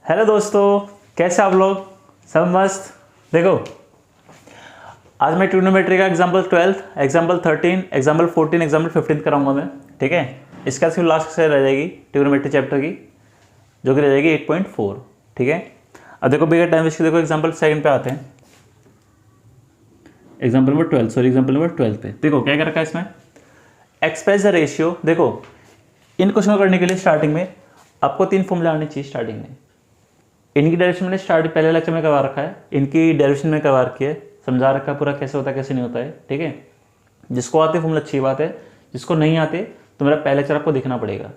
Hello दोस्तों, कैसे आप लोग? सब मस्त। देखो, आज मैं ट्रिग्नोमेट्री का एग्जाम्पल 12, एग्जाम्पल 13, एग्जाम्पल 14, एग्जाम्पल 15 कराऊंगा मैं। ठीक है, इसका सिर्फ लास्ट से रह जाएगी ट्रिग्नोमेट्री चैप्टर की, जो कि रह जाएगी 8.4। ठीक है, अब देखो बिगर टाइम वेस्ट, देखो एग्जाम्पल सेकंड पे आते हैं। Example number 12, sorry example number 12 पे देखो क्या कर रखा है इसमें। Express the ratio. देखो, इन क्वेश्चन को करने के लिए स्टार्टिंग में आपको 3 फॉर्मूला आने चाहिए। स्टार्टिंग में इनकी डायरेक्शन मैंने पहले लेक्चर में करवा रखा है, इनकी डायरेक्शन में करवा रखी है, समझा रखा है पूरा कैसे होता है कैसे नहीं होता है। ठीक है, जिसको आते फॉर्मूला अच्छी बात है, जिसको नहीं आते तो मेरा पहले लेक्चर आपको देखना पड़ेगा।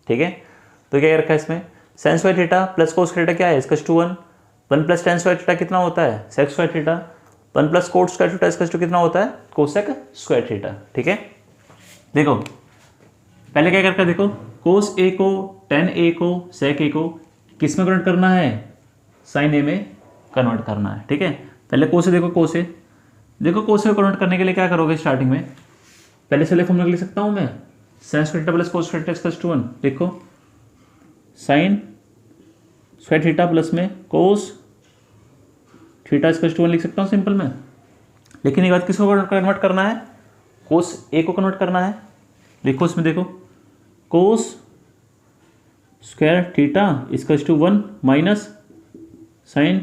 ठीक है, तो क्या रखा है इसमें, sign square theta plus cos theta क्या है, इसका 1 1 प्लस टेन स्क्वायर थीटा कितना होता है, sec square theta, 1 plus cot square theta इसका कितना होता है, कोसेक स्क्वायर थीटा। ठीक है, देखो पहले क्या करके देखो, कोस ए को, टेन ए को, सेक ए को किस में कन्वर्ट करना है, साइन ए में कन्वर्ट करना है। ठीक है, पहले कोसे देखो, कोसे देखो, कोसे को कन्वर्ट करने के लिए क्या करोगे स्टार्टिंग में, पहले से फॉर्मूला लिख सकता हूं मैं, sign square theta plus cos square theta इसका 1। देखो साइन स्क्वायर थीटा प्लस में कोस थीटा इसका 1 लिख सकता हूं सिंपल में। लेकिन ये बात किसको कन्वर्ट करना है, कोस ए को कन्वर्ट करना है। देखो इसमें देखो, कोस स्क्वायर थीटा इसका 1 माइनस साइन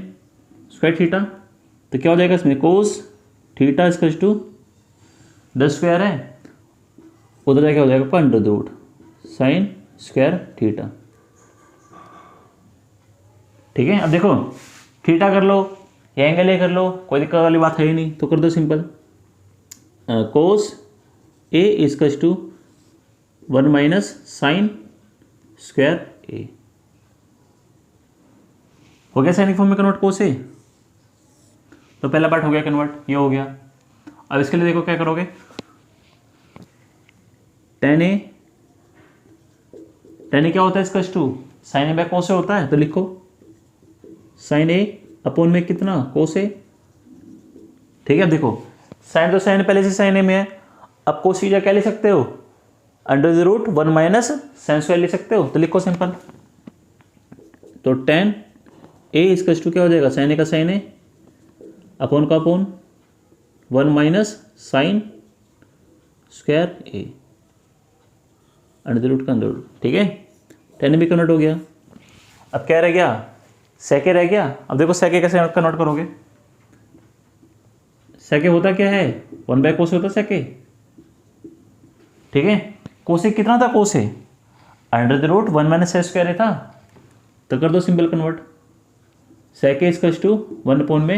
स्क्वायर थीटा, तो क्या हो जाएगा इसमें, कोस थीटा इसका 10 स्क्वायर है, उधर जाके हो जाएगा under the root sine square theta. ठीक है, अब देखो थीटा कर लो या एंगल ए कर लो, कोई दिक्कत वाली बात है ही नहीं, तो कर दो सिंपल, कोस ए इसका 1 माइनस साइन स्क्वायर ए। हो गया साइन फॉर्म में कन्वर्ट कोस ए, तो पहला पार्ट हो गया कन्वर्ट, ये हो गया। अब इसके लिए देखो क्या करोगे, टेन ए क्या होता है इसका 2, साइन ए बाय कोस ए होता है, तो लिखो साइन ए अपॉन में कितना, कोस ए। ठीक है, अब देखो साइन तो साइन पहले से साइन ए में है, अब कोस थीटा क्या लिख सकते हो, under the root 1 minus sine square लिख सकते हो, तो लिखो सिंपल, तो टेन ए इसका 2 क्या हो जाएगा, साइन ए का साइन ए अपॉन का upon 1 minus sine square A under the root का अंडर रूट। ठीक है, टेन भी कन्वर्ट हो गया। अब क्या रह गया, सेके रह गया। अब देखो सेके कैसे कन्वर्ट करोगे, सेके होता क्या है, 1 बाय कोस होता सेके। ठीक है, कोसे कितना था, cos under the root 1 minus sine square था, तो कर दो सिंपल कन्वर्ट, सेके इसका 1 अपॉन में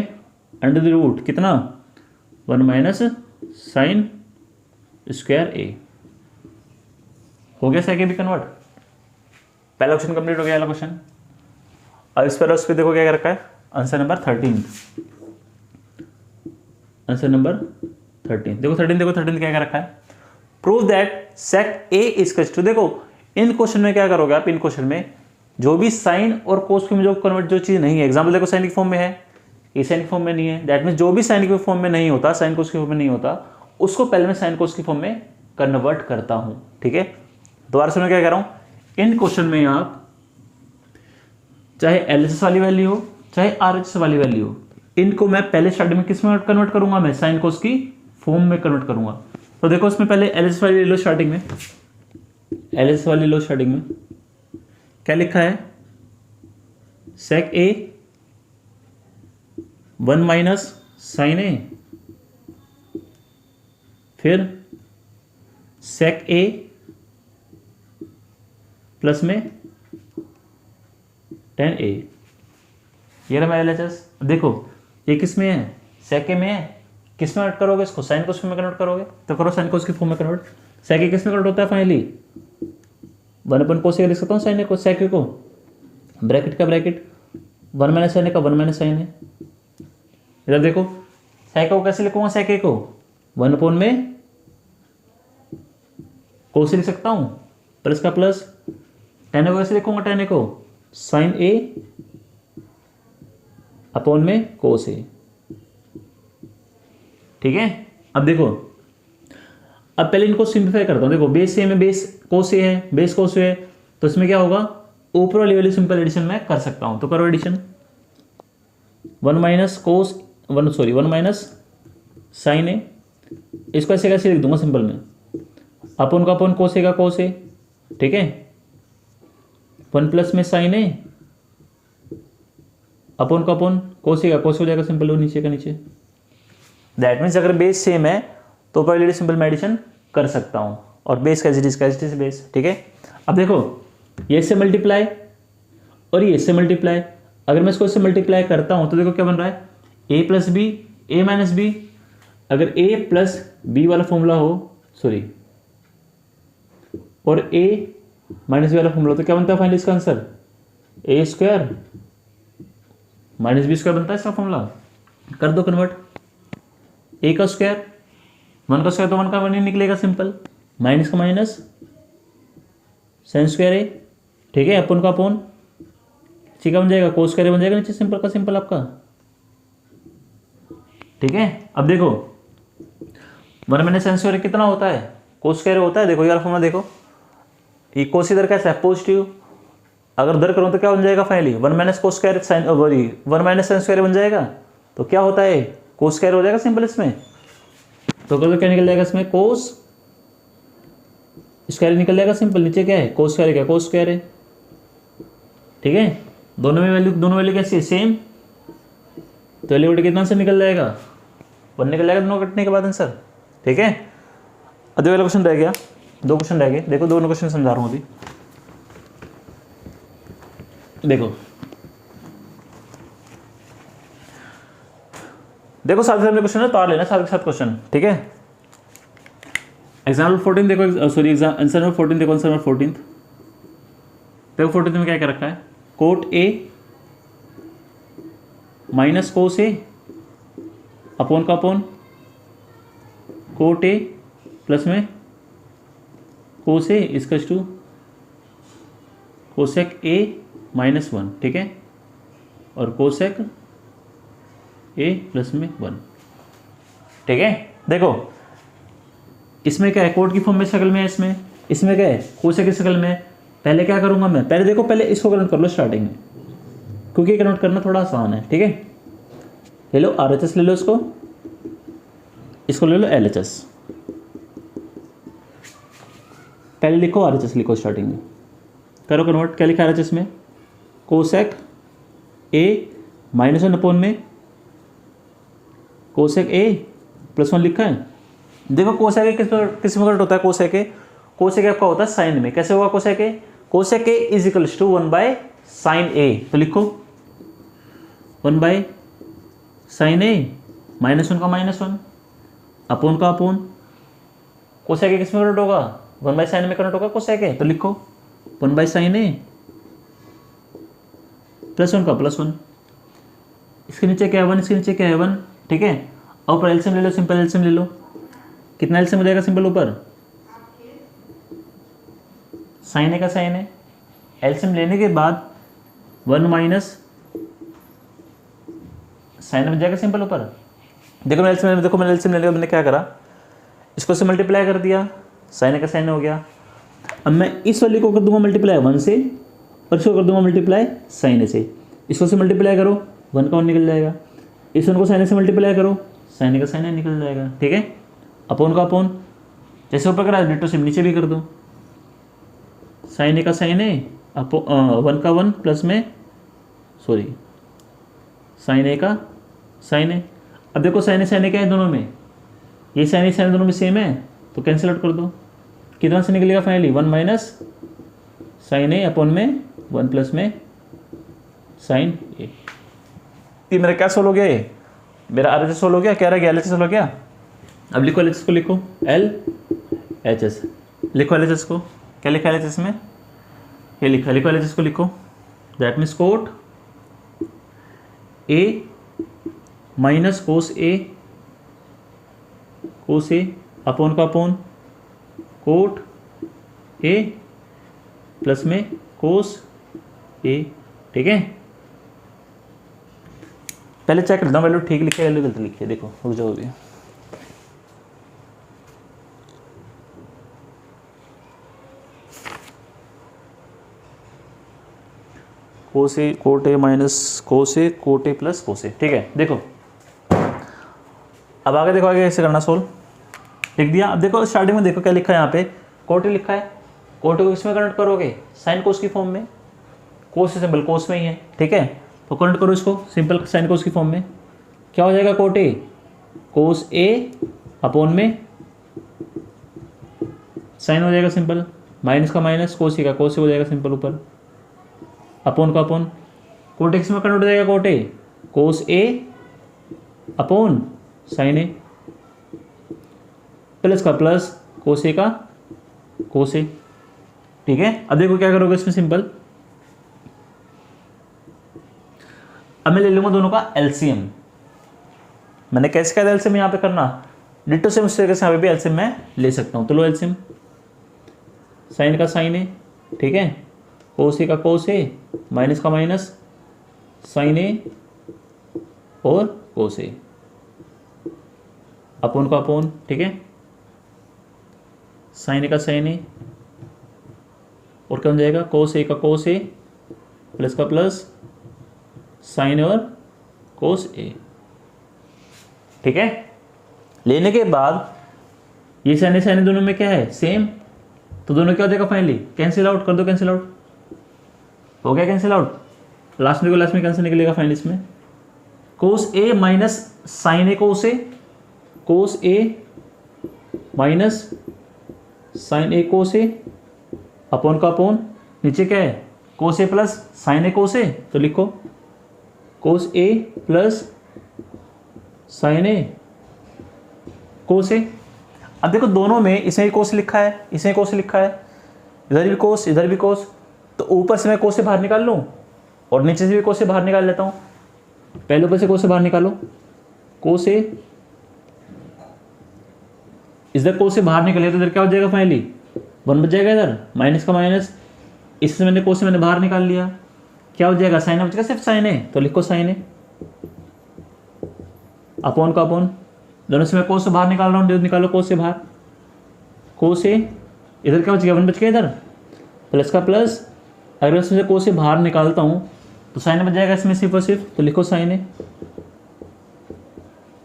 अंडर द रूट कितना, 1 माइनस साइन स्क्वायर ए। हो गया सेके भी कन्वर्ट, पहला क्वेश्चन कंप्लीट हो गया। वाला क्वेश्चन अब इस पर उस पर देखो क्या रखा है, आंसर नंबर 13, आंसर नंबर 13 देखो, 13 क्या रखा है, prove that sec A is two. देखो इन क्वेश्चन में क्या करोगे आप, इन क्वेश्चन में जो भी साइन और कोस में जो कन्वर्ट जो चीज नहीं है, एग्जाम्पल देखो साइन की फॉर्म में है, ये साइन की फॉर्म में नहीं है, दैट मीन जो भी साइन की फॉर्म में नहीं होता, साइन कोस की फॉर्म में नहीं होता, उसको पहले मैं साइन कोस की फॉर्म में कन्वर्ट करता हूं। ठीक है, दोबारा से मैं क्या कह रहा हूं, इन क्वेश्चन में आप चाहे एलएचएस वाली वैल्यू हो चाहे आरएचएस वाली वैल्यू हो, इनको मैं पहले स्टार्टिंग में किस में कन्वर्ट करूंगा, मैं साइन कोस की फॉर्म में कन्वर्ट करूंगा। तो देखो इसमें पहले एलएचएस वाली ले लो स्टार्टिंग में, एलएचएस वाली लो स्टार्टिंग में, क्या लिखा है, सेक ए 1 माइनस साइन ए, फिर सेक ए प्लस में टेन ए, ये रहा मेरा एलएचएस। देखो ये किस में है, सेक ए में है, किस में कन्वर्ट करोगे इसको, साइन कोस में कन्वर्ट करोगे, तो करो साइन कोस की फॉर्म में कन्वर्ट। सेक ए किस में कन्वर्ट होता है फाइनली, 1 अपन कोस लिख सकता हूँ, साइन ए को, सेक ए को ब्रैकेट का ब्रैकेट 1 माइनस साइन ए का 1 माइनस साइन है। इधर देखो सेक को कैसे लिखूंगा, सेक ए को 1 अपॉन में कोस लिख सकता हूँ, प्लस का प्लस, टेन ए को कैसे लिखूंगा, टेन ए को साइन ए अपॉन में कोस ए। ठीक है, अब देखो अब पहले इनको सिंप्लीफाई करता हूं। देखो बेस ए में बेस कोस ए है, बेस कोस ए है, तो इसमें क्या होगा, ऊपर वाली वैल्यू सिंपल एडिशन में कर सकता हूँ, तो करो addition. 1 minus cos 1 minus sine A, इसको ऐसे कैसे लिख दूंगा सिंपल में, अपन का अपन कोस ए का कोस ए, ठीक है, 1 प्लस में साइन ए अपन का अपन कोस ए का कोस हो जाएगा सिंपल, वो नीचे का नीचे। दैट मीन्स अगर बेस सेम है तो ऊपर वाली सिंपल में एडिशन कर सकता हूँ, और बेस का एज बेस, ठीक है। अब देखो ये इससे मल्टीप्लाई और ये इससे मल्टीप्लाई, अगर मैं इसको इससे मल्टीप्लाई करता हूँ तो देखो क्या बन रहा है, ए प्लस बी, ए माइनस बी। अगर ए प्लस बी वाला फॉर्मूला हो, सॉरी, और ए माइनस बी वाला फॉर्मूला, तो क्या बनता है फाइनली इसका आंसर, ए स्क्वायर माइनस बी स्क्वायर बनता है इसका फॉर्मूला। कर दो कन्वर्ट, ए का स्क्वायर 1 का स्क्वायर तो 1 का 1 ही निकलेगा सिंपल, माइनस का माइनस साइन स्क्वायर ए, ठीक है, अपन का अपन ठीक है बन जाएगा, कोस स्क्वायर बन जाएगा नीचे सिंपल का सिंपल आपका, ठीक है। अब देखो 1 माइनस साइन स्क्वायर कितना होता है, कोस स्क्वायर होता है। देखो यार फॉर्मूला देखो, ये कोस इधर कैसा है पॉजिटिव, अगर उधर करूँ तो क्या बन जाएगा finally 1 minus cos square sine, 1 minus sine square बन जाएगा, तो क्या होता है कोस स्क्वायर हो जाएगा सिंपल इसमें। तो कर दो क्या निकल जाएगा इसमें, कोस स्क्वायर निकल जाएगा सिंपल, नीचे क्या है कोस स्क्वायर, क्या कोस स्क्वायर है, ठीक है। दोनों वैल्यू कैसी है सेम, तो वैल्यू कितना से निकल जाएगा 1 निकल जाएगा दोनों कटने के बाद आंसर, ठीक है। अगले वाला क्वेश्चन रह गया, 2 क्वेश्चन रह गए, देखो दोनों क्वेश्चन समझा रहा हूँ अभी। देखो साथ साथ में क्वेश्चन है तो आ लेना साथ के साथ क्वेश्चन, ठीक है। एग्जाम्पल 14 देखो, सॉरी आंसर नंबर 14 देखो, आंसर नंबर 14 देखो, 14 में क्या क्या रखा है, coat A minus cos A upon का अपॉन कोट ए प्लस में कोस ए इसकस टू कोसेक ए माइनस 1, ठीक है, और कोसेक ए प्लस में 1, ठीक है। देखो इसमें क्या है, कोट की फॉर्म में शक्ल में है, इसमें क्या है कोसेक की शक्ल में। पहले क्या करूंगा मैं, पहले देखो पहले इसको कन्वर्ट कर लो स्टार्टिंग में, क्योंकि कन्वर्ट करना थोड़ा आसान है, ठीक है। ले लो RHS ले लो, इसको ले लो LHS, पहले लिखो RHS लिखो स्टार्टिंग में, करो कन्वर्ट। क्या लिखा RHS में, कोसेक ए माइनस 1 अपॉन में कोसेक ए प्लस 1 लिखा है। देखो कोसेक ए किस में कन्वर्ट होता है, कोसेक ए आपका होता है साइन में, कैसे होगा cosec A is equals to 1 by sine A, तो लिखो 1 बाय साइन ए माइनस 1 का माइनस 1 अपॉन का अपॉन, कोसेक ए किस में कन्वर्ट होगा 1 बाय साइन में कन्वर्ट होगा कोसेक ए, तो लिखो 1 बाय साइन ए प्लस 1 का प्लस 1, इसके नीचे क्या है 1, इसके नीचे क्या है 1, ठीक है। और ऊपर एलसीएम ले लो, सिंपल एलसीएम ले लो, कितना एलसीएम हो जाएगा सिंपल ऊपर, साइन ए का साइन ए, एलसीएम लेने के बाद 1 माइनस साइन बन जाएगा सिंपल ऊपर। देखो मैंने एलसीएम लेने के बाद मैंने क्या करा, इसको से मल्टीप्लाई कर दिया, साइन ए का साइन हो गया। अब मैं इस वाली को कर दूंगा मल्टीप्लाई 1 से, और इसको कर दूंगा मल्टीप्लाई साइन ए से, इसको से मल्टीप्लाई करो 1 का 1 निकल जाएगा, इस 1 को साइन ए से मल्टीप्लाई करो, साइन ए का साइन ए निकल जाएगा, ठीक है। अपॉन का अपॉन, जैसे ऊपर करा डिटो से नीचे भी कर दो, साइन ए का साइन ए 1 का 1 प्लस में सॉरी साइन ए का साइन ए। अब देखो साइन ए क्या है दोनों में, ये साइन दोनों में सेम है, तो कैंसिल आउट कर दो, कितना से निकलेगा finally 1 minus sine A upon में 1 प्लस में साइन ए। ये मेरा क्या सोल्व हो गया, ये मेरा RHS सोल्व हो गया, क्या रह गया LHS सोल्व हो गया। अब लिखो LHS को, लिखो LHS, लिखो LHS को, क्या लिखा LHS में, ये लिखो LHS को लिखो, that means coat A minus cos A upon का अपॉन कोट ए प्लस में कोस ए, ठीक है। पहले चेक करता हूँ वैल्यू ठीक लिखी है वैल्यू गलत लिखी है, देखो रुक जाओ अभी। Cos A cot A minus cos A cot A plus cos A. ठीक है, देखो अब आगे देखो आगे कैसे करना सोल्व। लिख दिया। अब देखो स्टार्टिंग में देखो क्या लिखा है यहाँ पे, कोट ए लिखा है, कोट ए को किसमें कन्वर्ट करोगे, साइन कोस की फॉर्म में, कोस से सिंपल कोस में ही है। ठीक है, तो कन्वर्ट करो इसको सिंपल साइन कोस की फॉर्म में, क्या हो जाएगा cot A cos A upon में साइन हो जाएगा सिंपल, माइनस का माइनस कोस ए का कोस ए हो जाएगा सिंपल ऊपर, अपॉन का अपॉन, कोट ए किसमें कन्वर्ट हो जाएगा, cot A cos A upon sine A, plus का प्लस कोस ए का कोस ए। ठीक है, अब देखो क्या करोगे इसमें सिंपल, अब मैं ले लूंगा दोनों का एलसीएम। मैंने कैसे कहा था एलसीएम यहाँ पे करना, डिटो सेम उस तरीके से यहाँ पे भी एलसीएम मैं ले सकता हूँ। तो लो एलसीएम, साइन का साइन ए, ठीक है, कोस ए का कोस ए, माइनस का माइनस साइन ए और कोस ए, अपॉन का अपॉन, ठीक है, साइन ए का साइन ए और क्या हो जाएगा, कोस ए का कोस ए प्लस का प्लस साइन और कोस ए। ठीक है, लेने के बाद ये साइन साइन दोनों में क्या है सेम, तो दोनों क्या हो जाएगा फाइनली कैंसिल आउट कर दो, कैंसिल आउट हो गया, कैंसिल आउट, लास्ट में लास्ट में कैंसिल निकलेगा फाइनली इसमें, कोस ए माइनस साइन ए कोस ए, कोस ए माइनस साइन ए कोस ए अपॉन का अपॉन, नीचे क्या है कोस ए प्लस साइन ए कोस ए, तो लिखो कोस ए प्लस साइन ए कोस ए। अब देखो दोनों में इसमें भी कोस लिखा है, इसमें कोस लिखा है, इधर भी कोस इधर भी कोस, तो ऊपर से मैं कोस से बाहर निकाल लूँ और नीचे से भी कोस से बाहर निकाल लेता हूँ। पहले ऊपर से कोस से बाहर निकालो, कोस ए, इधर कोस से बाहर निकले तो इधर क्या हो जाएगा फाइनली 1 बच जाएगा, इधर माइनस का माइनस, इससे मैंने कोस से मैंने बाहर निकाल लिया, क्या हो जाएगा साइन बचेगा सिर्फ साइन ए, तो लिखो साइन ए अपॉन का अपॉन, दोनों से मैं कोस से बाहर निकाल रहा हूँ, निकालो कोस से बाहर, कोस ए, इधर क्या बच गया 1 बच गया, इधर प्लस का प्लस, अगर इसमें से कोस से बाहर निकालता हूँ तो साइन बच जाएगा इसमें सिर्फ और सिर्फ, तो लिखो साइन ए।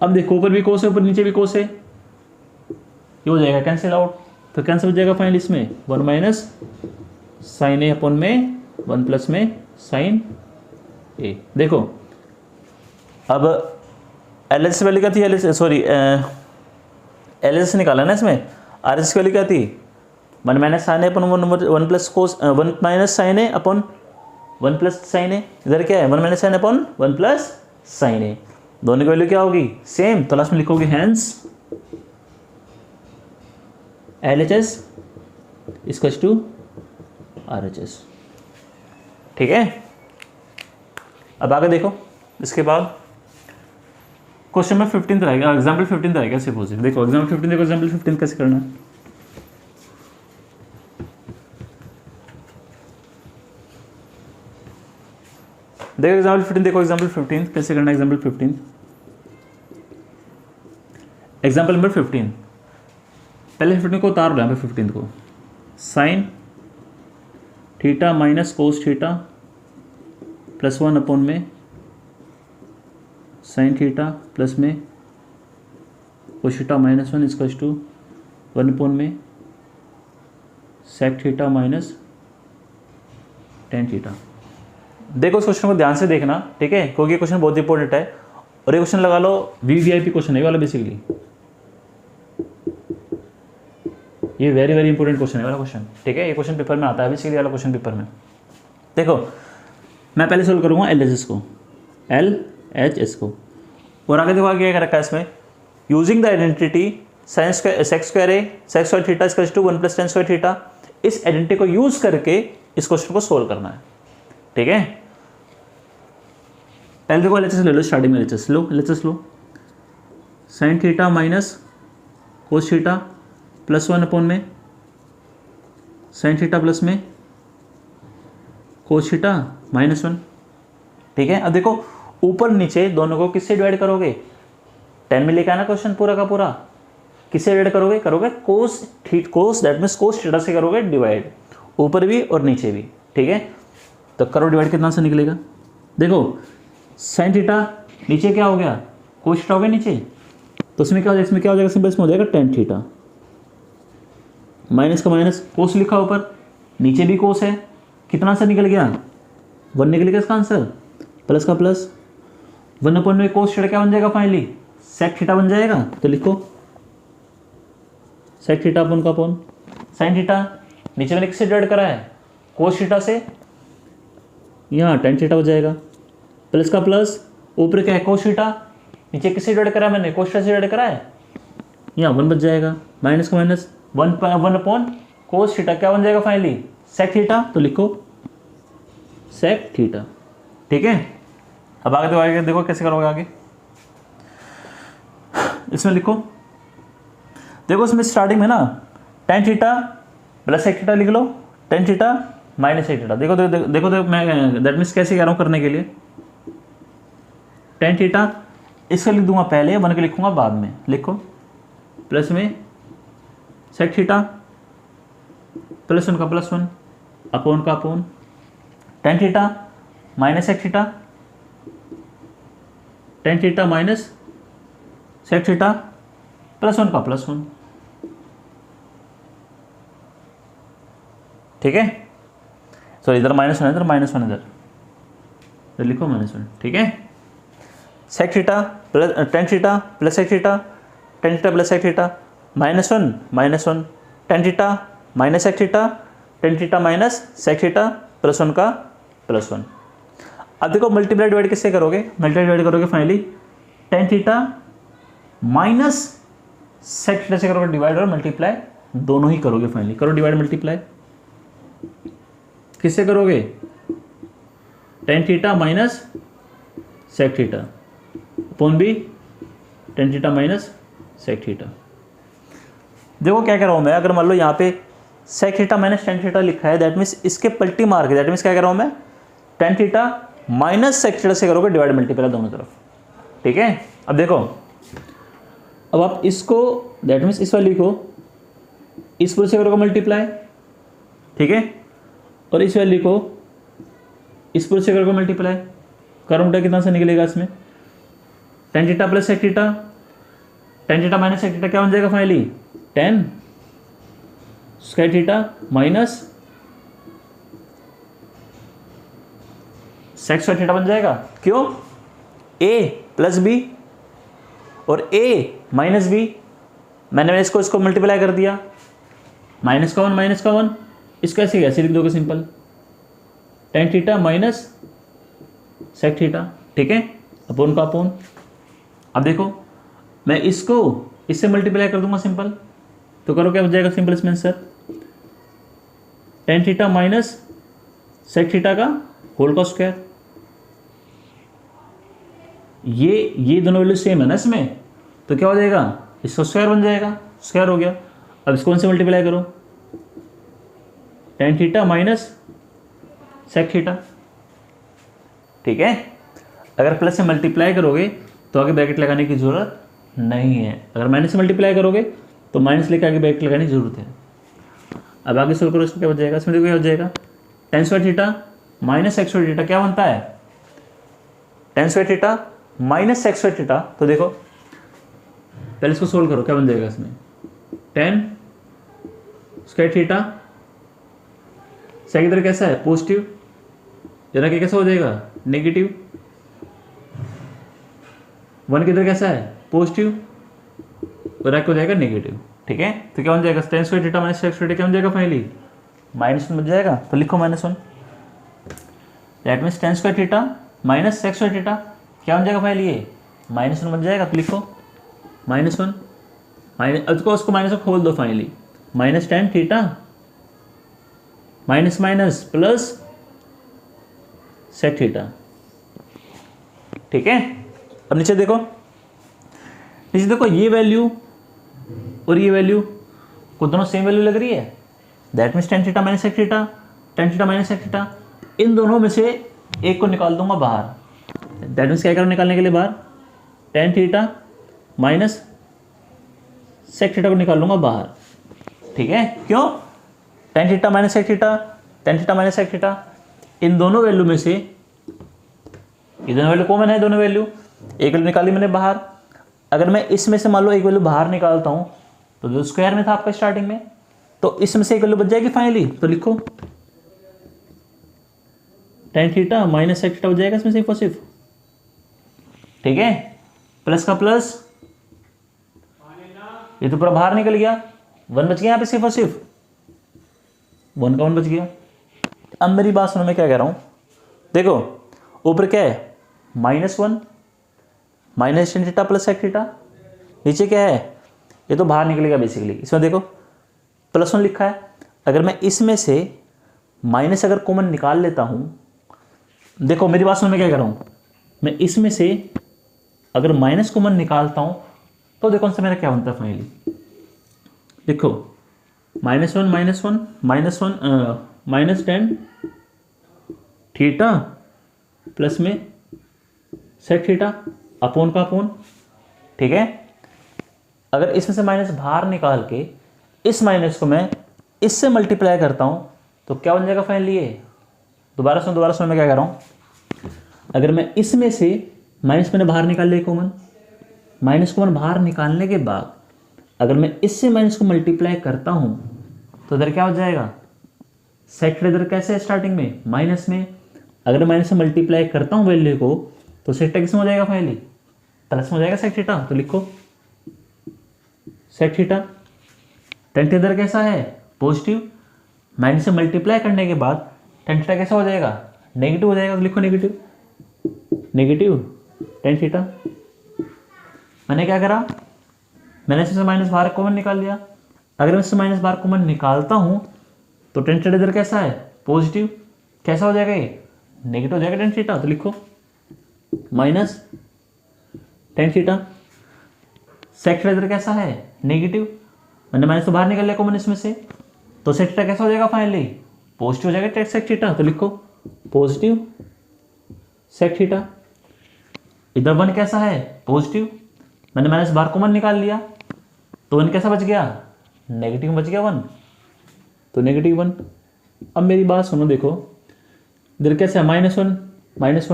अब देखो ऊपर भी कोस है, ऊपर नीचे भी कोस है, ये हो जाएगा कैंसिल आउट, तो कैंसिल हो जाएगा फाइनल इसमें 1 माइनस साइन ए अपॉन में 1 प्लस में साइन ए। देखो अब एल एस वैल्यू क्या थी, एल एस निकाला ना इसमें, आर एस वैल्यू क्या थी 1 minus sine A upon 1 plus cos 1 minus sine A upon 1 plus sine A, इधर क्या है 1 minus sine upon 1 plus sine A, दोनों की वैल्यू क्या होगी सेम, तो लास्ट में लिखोगे hence LHS equals to RHS। ठीक है, अब आगे देखो, इसके बाद क्वेश्चन में 15 रहेगा, एग्जाम्पल 15 रहेगा सपोज। देखो एग्जाम्पल 15, देखो एग्जाम्पल 15 कैसे करना है। देखो एग्जाम्पल 15, देखो एग्जाम्पल 15 कैसे करना है। एग्जाम्पल 15, एग्जाम्पल नंबर 15, पहले 15 को उतार लो यहाँ पे 15 को, sine theta minus cos theta plus 1 upon में साइन थीटा प्लस में cos theta minus 1 equals to 1 upon में sec theta minus tan theta. देखो इस क्वेश्चन को ध्यान से देखना, ठीक है, क्योंकि क्वेश्चन बहुत इंपॉर्टेंट है और ये क्वेश्चन लगा लो VVIP क्वेश्चन है वाला, बेसिकली ये वेरी वेरी इंपॉर्टेंट क्वेश्चन है वाला क्वेश्चन, ठीक है, ये क्वेश्चन पेपर में आता है बेसिकली वाला क्वेश्चन पेपर में। देखो मैं पहले सोल्व करूँगा LHS को, LHS को, और आगे देखो आगे क्या रखा है इसमें, using the identity sine square sec square A sec square theta equals to 1 plus tan square theta, इस आइडेंटिटी को यूज करके इस क्वेश्चन को सोल्व करना है। ठीक है, पहले देखो LHS ले लो, स्टार्टिंग में LHS लो, sine theta minus cos theta plus 1 upon में साइन थीटा प्लस में कोस थीटा माइनस 1। ठीक है, अब देखो ऊपर नीचे दोनों को किससे डिवाइड करोगे, 10 में लेके आना क्वेश्चन पूरा का पूरा, किससे डिवाइड करोगे कोस दैट मीन्स कोस थीटा से करोगे डिवाइड, ऊपर भी और नीचे भी। ठीक है, तो करो डिवाइड कितना से निकलेगा, देखो साइन थीटा नीचे क्या हो गया, कोस थीटा हो गया नीचे, तो इसमें क्या हो जाएगा, इसमें क्या हो जाएगा, सिंपल इसमें हो जाएगा टेन थीटा, माइनस का माइनस, कोस लिखा ऊपर, नीचे भी कोस है, कितना सा निकल गया, 1 निकल गया इसका आंसर, प्लस का प्लस, 1 में कोस थीटा क्या बन जाएगा फाइनली, सेक थीटा बन जाएगा। तो लिखो सेक थीटा अपन का अपन साइन थीटा, नीचे मैंने किससे डिवाइड करा है, कोस थीटा से, यहाँ टेन थीटा हो जाएगा, प्लस का प्लस, ऊपर क्या है कोस थीटा, नीचे किससे डिवाइड करा है मैंने, कोस थीटा से डिवाइड करा है, यहाँ 1 बच जाएगा, माइनस का माइनस, 1 अपॉन कोस थीटा क्या बन जाएगा फाइनली, सेक थीटा। तो लिखो सेक थीटा, ठीक है। अब आगे देखो कैसे करोगे आगे, इसमें लिखो, देखो इसमें स्टार्टिंग में ना tan theta plus sec theta लिख लो, tan theta minus sec theta, देखो देखो मैं दैट मीन्स कैसे कह रहा हूँ करने के लिए, टेन थीटा इसका लिख दूंगा पहले, 1 के लिखूंगा बाद में, लिखो प्लस में सेक थीटा प्लस 1 का प्लस 1 अपॉन का upon tan theta minus sec theta, tan theta minus sec theta plus 1 का प्लस 1, ठीक है। सॉरी इधर -1 इधर -1 इधर लिखो -1, ठीक है। Sec theta plus tan theta plus sec theta, tan theta plus sec theta, -1 tan theta minus sec theta, tan theta minus sec theta plus 1 का प्लस 1। अब देखो मल्टीप्लाई डिवाइड किससे करोगे, मल्टीप्लाई डिवाइड करोगे finally tan theta minus sec theta से करोगे divide और multiply दोनों ही करोगे फाइनली, करो डिवाइड मल्टीप्लाई, किससे करोगे, tan theta minus sec theta upon B tan theta minus sec theta. देखो क्या कह रहा हूं मैं, अगर मान लो यहाँ पे sec theta minus tan theta लिखा है, दैट मीन्स इसके पलटी मार के, दैट मीन्स क्या कह रहा हूं मैं, tan theta minus sec theta से करोगे डिवाइड मल्टीप्लाई दोनों तरफ, ठीक है। अब देखो, अब आप इसको दैट मीन्स इस वैल्यू को इस पूरे से करोगे मल्टीप्लाई, ठीक है, और इस वैल्यू को इस पूरे से करोगे मल्टीप्लाई, करूंगा कितना सा निकलेगा इसमें, tan theta plus sec theta, tan theta minus sec theta क्या बन जाएगा finally, tan square theta minus sec square theta बन जाएगा, क्यों, ए प्लस बी और ए माइनस बी, मैंने इसको मल्टीप्लाई कर दिया, माइनस का 1 इसका ऐसे कैसे लिख दोगे simple, tan theta minus sec theta, ठीक है, अपॉन का अपॉन। अब देखो मैं इसको इससे मल्टीप्लाई कर दूंगा सिंपल, तो करो क्या हो जाएगा सिंपल इसमें answer, tan theta minus sec theta का होल का स्क्वायर, ये दोनों वैल्यू सेम है ना इसमें, तो क्या हो जाएगा, इसका स्क्वायर बन जाएगा, स्क्वायर हो गया। अब इसको से मल्टीप्लाई करो, tan theta minus sec theta, ठीक है। अगर प्लस से मल्टीप्लाई करोगे तो आगे ब्रैकेट लगाने की जरूरत नहीं है, अगर माइनस से मल्टीप्लाई करोगे तो माइनस लेकर आगे ब्रैकेट लगाने की जरूरत है। अब आगे सोल्व करो, इसमें क्या हो जाएगा, इसमें देखो क्या हो जाएगा, tan square theta minus sec square theta क्या बनता है, tan square theta minus sec square theta, तो देखो पहले इसको सोल्व करो क्या बन जाएगा इसमें, टेन स्क्वायर थीटा, सेक इधर कैसा है पॉजिटिव, जरा कि कैसा हो जाएगा नेगेटिव, 1 किधर कैसा है पॉजिटिव और एक हो जाएगा नेगेटिव, ठीक है। तो क्या बन जाएगा, tan square theta minus sec square theta क्या बन जाएगा फाइनली, -1 बन जाएगा, तो लिखो -1, that means tan square theta minus sec square theta क्या बन जाएगा फाइनली, ये -1 बन जाएगा, तो लिखो -1 माइनस, उसको माइनस खोल दो finally, minus tan theta minus minus plus sec theta, ठीक है। अब नीचे देखो, ये वैल्यू और ये वैल्यू को दोनों सेम वैल्यू लग रही है, that means tan theta minus sec theta, tan theta minus sec theta, इन दोनों में से एक को निकाल दूंगा बाहर, दैट मीन्स क्या करूँ निकालने के लिए बाहर, tan theta minus sec theta को निकाल लूंगा बाहर, ठीक है। क्यों, tan theta minus sec theta, tan theta minus sec theta, इन दोनों वैल्यू में से ये दोनों वैल्यू कॉमन है, दोनों वैल्यू एक वैल्यू निकाली मैंने बाहर। अगर मैं इसमें से मान लो एक वैल्यू बाहर निकालता हूँ तो जो स्क्वायर में था आपका स्टार्टिंग में, तो इसमें से एक वैल्यू बच जाएगी फाइनली। तो लिखो tan theta minus sec theta हो जाएगा इसमें सिर्फ और सिर्फ, ठीक है। प्लस का प्लस, ये तो पूरा बाहर निकल गया, 1 बच गया यहाँ पे सिर्फ और सिर्फ, 1 का 1 बच गया। अब मेरी बात सुनो, मैं क्या कह रहा हूँ, देखो ऊपर क्या है -1 minus tan theta plus sec theta, नीचे क्या है, ये तो बाहर निकलेगा बेसिकली। इसमें देखो +1 लिखा है, अगर मैं इसमें से माइनस अगर कॉमन निकाल लेता हूँ, देखो मेरी बात सुनो मैं क्या कर रहा हूँ, मैं इसमें से अगर माइनस कॉमन निकालता हूँ तो देखो उनसे मेरा क्या बनता है फाइनली। देखो -1 माइनस tan थीटा प्लस में sec थीटा अपोन का अपोन, ठीक है। अगर इसमें से माइनस बाहर निकाल के इस माइनस को मैं इससे मल्टीप्लाई करता हूँ तो क्या बन जाएगा फाइनली ये, दोबारा सुनो मैं क्या कर रहा हूँ, अगर मैं इसमें से माइनस मैंने बाहर निकाल लिया कॉमन, माइनस कॉमन बाहर निकालने के बाद अगर मैं इससे माइनस को मल्टीप्लाई करता हूँ तो इधर क्या हो जाएगा, sec थीटा इधर कैसे है स्टार्टिंग में माइनस में, अगर माइनस से मल्टीप्लाई करता हूँ वैल्यू को तो sec थीटा किसमें हो जाएगा फाइनली, प्लस में हो जाएगा sec थीटा। तो लिखो sec थीटा, tan थीटा इधर कैसा है पॉजिटिव, माइनस से मल्टीप्लाई करने के बाद tan थीटा कैसा हो जाएगा नेगेटिव हो जाएगा। तो लिखो नेगेटिव tan थीटा। मैंने क्या करा, मैंने इसमें माइनस बाहर कॉमन निकाल लिया, अगर मैं इससे माइनस बाहर कॉमन निकालता हूँ तो tan थीटा इधर कैसा है पॉजिटिव, कैसा हो जाएगा ये नेगेटिव हो जाएगा tan थीटा। तो लिखो minus tan theta, sec theta इधर कैसा है नेगेटिव, मैंने माइनस तो बाहर निकाल लिया कॉमन इसमें से, तो sec थीटा कैसा हो जाएगा फाइनली पॉजिटिव हो जाएगा sec थीटा। तो लिखो पॉजिटिव sec थीटा, इधर 1 कैसा है पॉजिटिव, मैंने माइनस बाहर कॉमन निकाल लिया तो 1 कैसा बच गया नेगेटिव बच गया 1, तो -1। अब मेरी बात सुनो, देखो इधर कैसे है -1 minus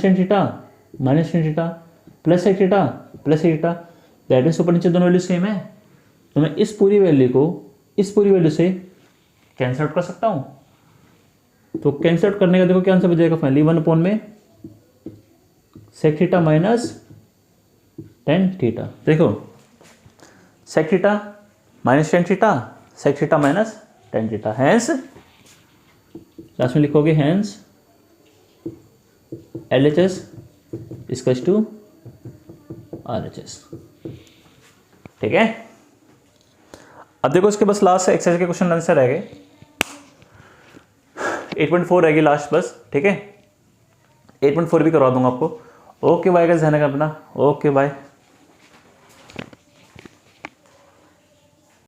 tan theta plus sec theta, that means ऊपर नीचे दोनों वैल्यू सेम है, तो मैं इस पूरी वैल्यू को इस पूरी वैल्यू से कैंसिल आउट कर सकता हूँ। तो कैंसिल आउट करने का देखो क्या आंसर बच जाएगा फाइनली, 1 अपॉन में sec theta minus tan theta. देखो sec theta minus tan theta, sec theta minus tan theta, hence last में लिखोगे hence LHS equals to RHS, ठीक है। अब देखो इसके बस लास्ट एक्सरसाइज के क्वेश्चन आंसर रह गए, 8.4 रहेगी लास्ट बस, ठीक है। 8.4 भी करवा दूंगा आपको। ओके बाय गाइस, ध्यान रखना अपना, ओके बाय।